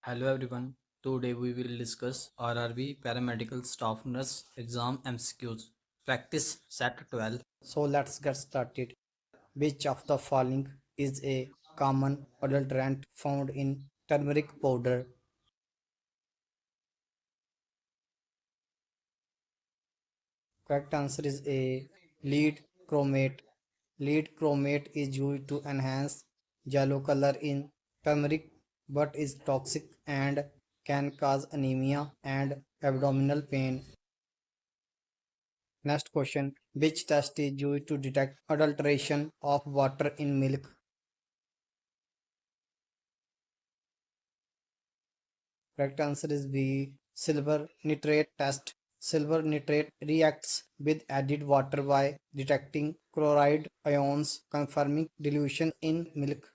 Hello everyone. Today we will discuss RRB Paramedical Staff Nurse Exam MCQs. Practice Set 12. So let's get started. Which of the following is a common adulterant found in turmeric powder? Correct answer is A. Lead chromate. Lead chromate is used to enhance yellow color in turmeric but is toxic and can cause anemia and abdominal pain. Next question. Which test is used to detect adulteration of water in milk? Correct answer is B. Silver nitrate test. Silver nitrate reacts with added water by detecting chloride ions, confirming dilution in milk.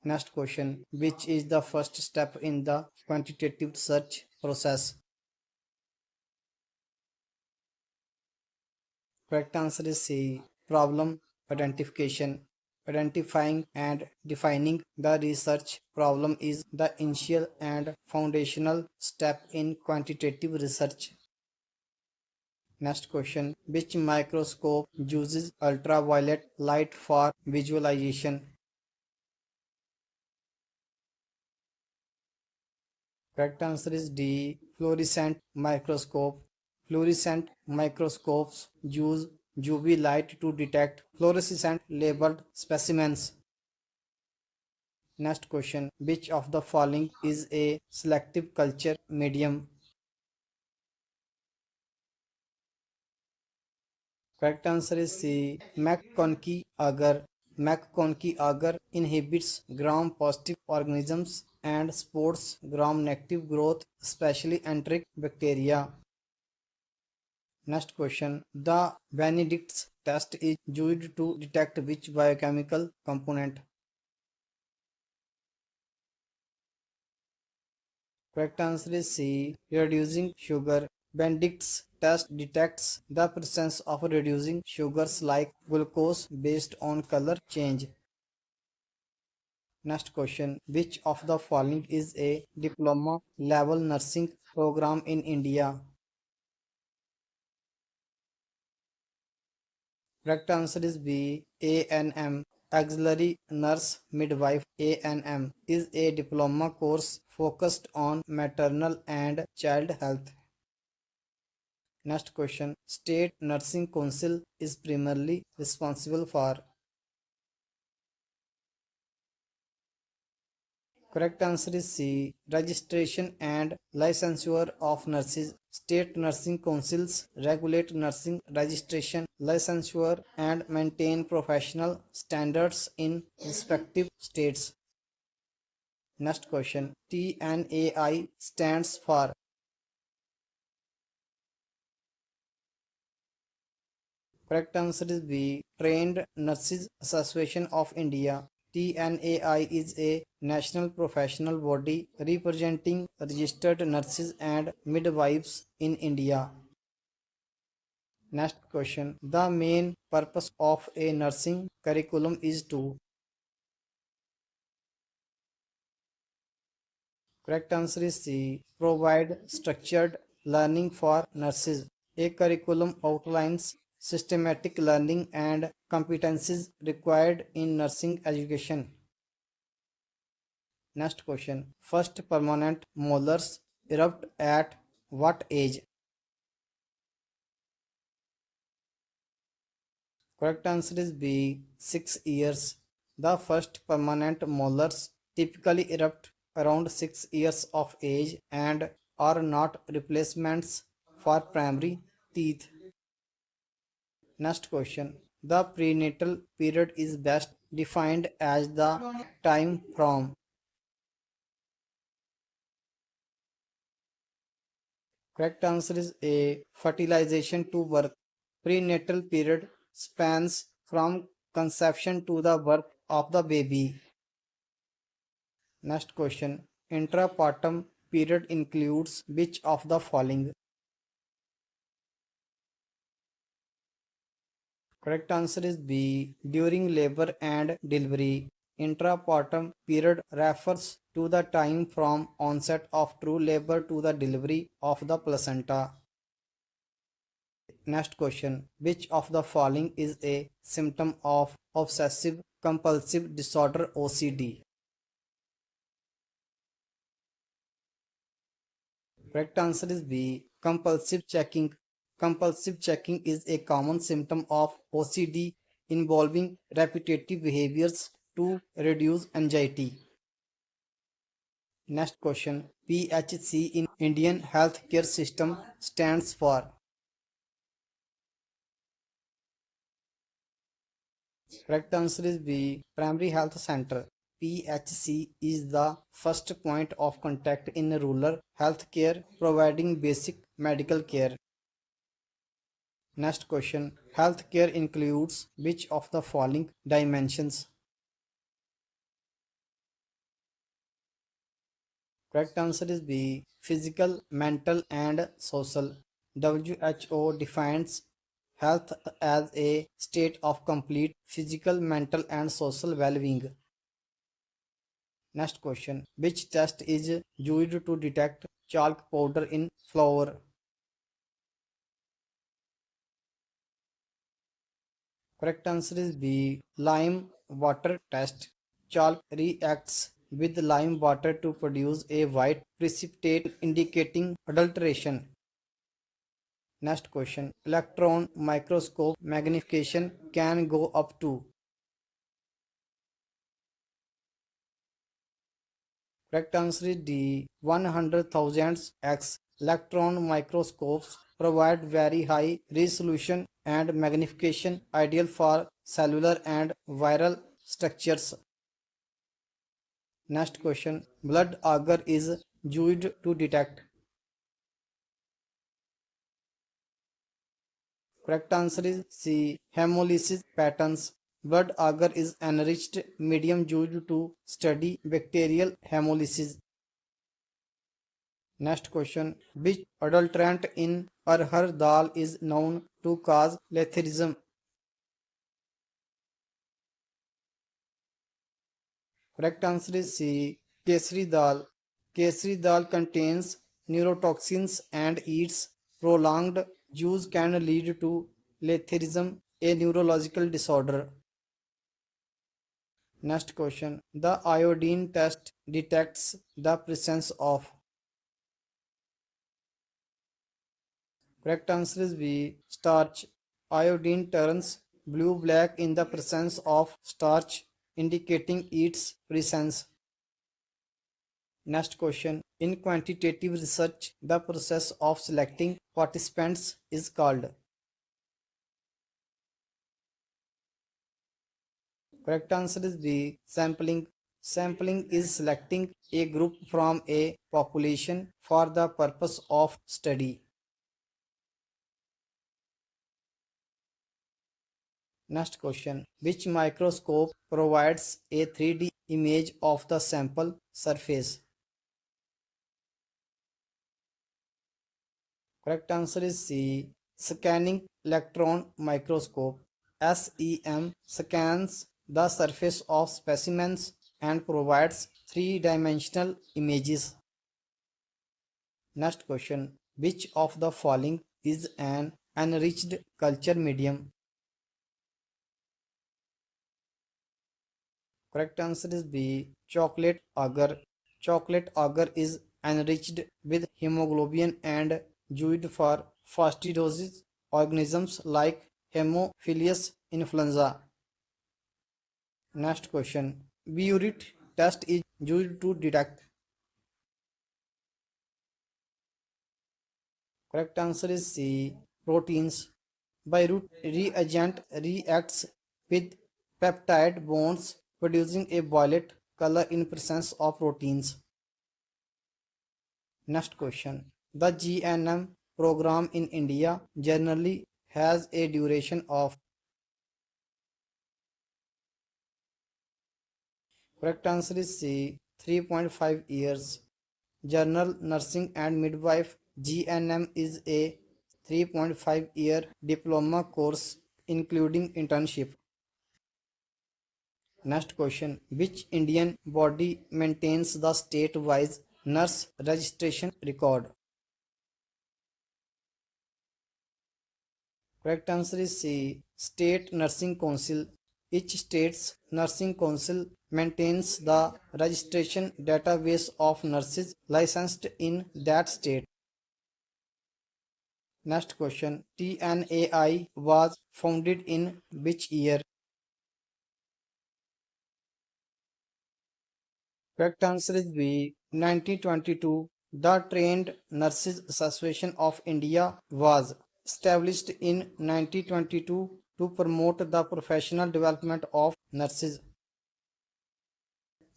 Next question. Which is the first step in the quantitative search process? Correct answer is C. Problem identification. Identifying and defining the research problem is the initial and foundational step in quantitative research. Next question. Which microscope uses ultraviolet light for visualization? Correct answer is D. Fluorescent microscope. Fluorescent microscopes use UV light to detect fluorescent labeled specimens. Next question. Which of the following is a selective culture medium? Correct answer is C. McConkie agar. McConkie agar inhibits gram-positive organisms and supports gram-negative growth, especially enteric bacteria. Next question. The Benedict's test is used to detect which biochemical component? Correct answer is C. Reducing sugar. Benedict's test detects the presence of reducing sugars like glucose based on color change. Next question. Which of the following is a diploma level nursing program in India? Correct answer is B. ANM. Auxiliary Nurse Midwife ANM is a diploma course focused on maternal and child health. Next question. State Nursing Council is primarily responsible for. Correct answer is C. Registration and licensure of nurses. State nursing councils regulate nursing registration, licensure, and maintain professional standards in respective states. Next question. TNAI stands for. Correct answer is B. Trained Nurses Association of India. TNAI is a national professional body representing registered nurses and midwives in India. Next question. The main purpose of a nursing curriculum is to. Correct answer is C. Provide structured learning for nurses. A curriculum outlines systematic learning and competencies required in nursing education. Next question. First permanent molars erupt at what age? Correct answer is B. 6 years. The first permanent molars typically erupt around 6 years of age and are not replacements for primary teeth. Next question. The prenatal period is best defined as the time from. Correct answer is A. Fertilization to birth. Prenatal period spans from conception to the birth of the baby. Next question. Intrapartum period includes which of the following? Correct answer is B. During labor and delivery. Intrapartum period refers to the time from onset of true labor to the delivery of the placenta. Next question. Which of the following is a symptom of obsessive compulsive disorder OCD? Correct answer is B. Compulsive checking. Compulsive checking is a common symptom of OCD involving repetitive behaviors to reduce anxiety. Next question. PHC in Indian healthcare system stands for. Correct answer is B. Primary Health Center. PHC is the first point of contact in rural healthcare, providing basic medical care. Next question. Healthcare includes which of the following dimensions? Correct answer is B. Physical, mental, and social. WHO defines health as a state of complete physical, mental, and social well being. Next question. Which test is used to detect chalk powder in flour? Correct answer is B. Lime water test. Chalk reacts with lime water to produce a white precipitate indicating adulteration. Next question. Electron microscope magnification can go up to. Correct answer is D. 100,000 x. Electron microscopes provide very high resolution and magnification ideal for cellular and viral structures. Next question. Blood agar is used to detect. Correct answer is C. Hemolysis patterns. Blood agar is enriched medium used to study bacterial hemolysis. Next question. Which adulterant in arhar dal is known to cause letharism? Correct answer is C. Kesri dal. Kesri dal contains neurotoxins and its prolonged use can lead to letharism, a neurological disorder. Next question. The iodine test detects the presence of. Correct answer is B. Starch. Iodine turns blue-black in the presence of starch, indicating its presence. Next question. In quantitative research, the process of selecting participants is called. Correct answer is B. Sampling. Sampling is selecting a group from a population for the purpose of study. Next question. Which microscope provides a 3D image of the sample surface? Correct answer is C. Scanning electron microscope. SEM scans the surface of specimens and provides three-dimensional images. Next question. Which of the following is an enriched culture medium? Correct answer is B. Chocolate agar. Chocolate agar is enriched with hemoglobin and used for fastidiosis organisms like Haemophilus influenza. Next question. Biuret test is used to detect. Correct answer is C. Proteins. Biuret reagent reacts with peptide bonds producing a violet color in presence of proteins. Next question. The GNM program in India generally has a duration of. Correct answer is C. 3.5 years. General Nursing and Midwife GNM is a 3.5-year diploma course including internship. Next question. Which Indian body maintains the state-wise nurse registration record? Correct answer is C. State Nursing Council. Each state's nursing council maintains the registration database of nurses licensed in that state. Next question. TNAI was founded in which year? Correct answer is B. 1922. The Trained Nurses Association of India was established in 1922 to promote the professional development of nurses.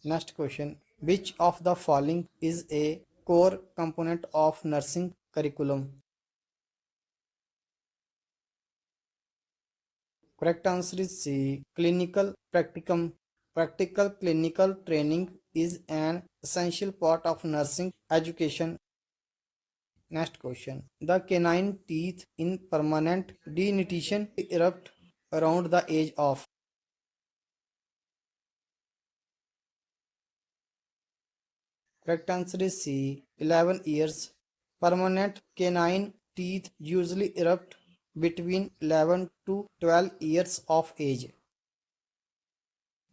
Next question. Which of the following is a core component of nursing curriculum? Correct answer is C. Clinical practicum. Practical clinical training is an essential part of nursing education. Next question. The canine teeth in permanent dentition erupt around the age of. Correct answer is C. 11 years. Permanent canine teeth usually erupt between 11 to 12 years of age.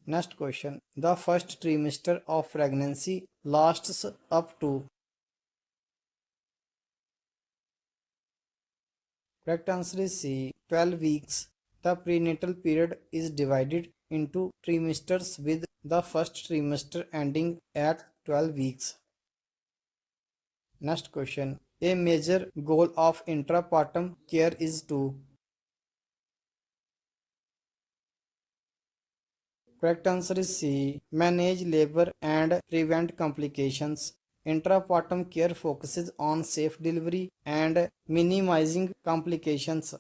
Next question. The first trimester of pregnancy lasts up to. Correct answer is C. 12 weeks. The prenatal period is divided into trimesters with the first trimester ending at 12 weeks. Next question. A major goal of intrapartum care is to. Correct answer is C. Manage labor and prevent complications. Intrapartum care focuses on safe delivery and minimizing complications.